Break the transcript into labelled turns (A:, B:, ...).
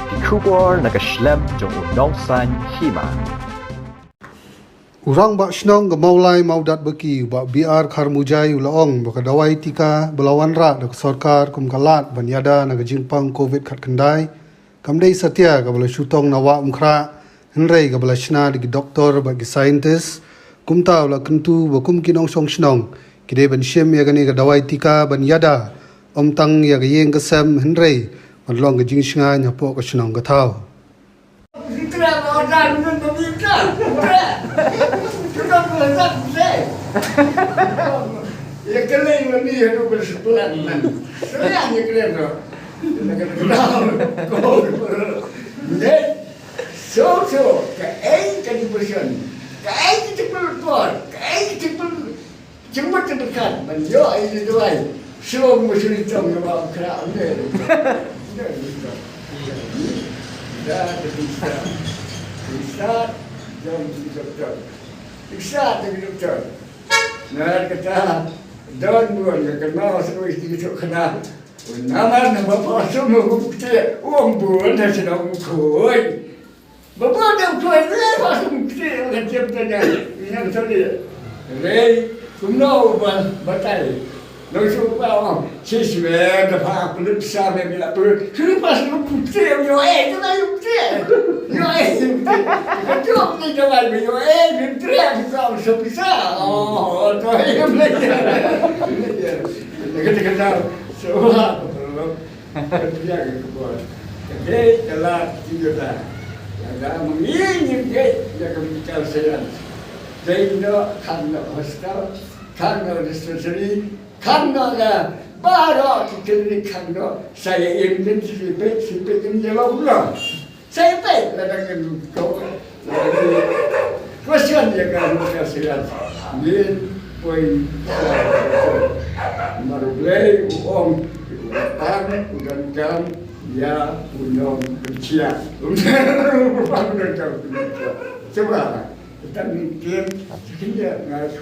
A: Kikubor nakaslem jong unongsan Hima.
B: Rangbah Shnong gemaulai maudat beki ba biar kharmujai ulaong baka dawai tika belawan rak dak sarkar kumkalat banyada naga jingpang covid khat kendai kamdei satya ka bala shutong nawa Umkhrah henrei ka bala shna di doktor bagi scientist kumta ula kentu ba kum kinong song Shnong kide ban shem ya gani ka dawai tika banyada omtang ya ga yeng ka sem henrei manlong ka jingshinga nyapo ka Shnong ka thau
C: Ya kalian ni ada bersebelah nan. Saya ni kalian tu. Nak kenal. Jadi, so kain kan dibersihkan. Kain cepat keluar. Kain cepat cuma terdekat. Menjo ini doai. So mesti tong yang bawa Umkhrah ni. Dah bisa. Bisa jom doktor. Bisa dengan doktor. Nah kata don buat yang kenal semua istri itu kenal. Nama bapa semua bukti uang buat dah sedang mukul. Bapa dah mukul ni pasal bukti orang siap tanya. Yang tadi, rei kumno batai. Langsung bawa siswa dapat peluk sampai bila peluk. Kenapa pasal bukti yang tu dah bukti. Betul ni jawab yo bintang kau sepisa. Oh, tu yang belajar. Kita semua kerja ke buat. Jadi kalau kita ada mengingat dia kebijakan saya. Jadi kan hospital, kan dispensary, kan baru kita kan saya ingin simpan ini lalu. Saya baik dengan kau. Question dia kan kasihan. Ni poin. Marublay uang udan jam ya unong kecil. Coba kita mikir, kita nggak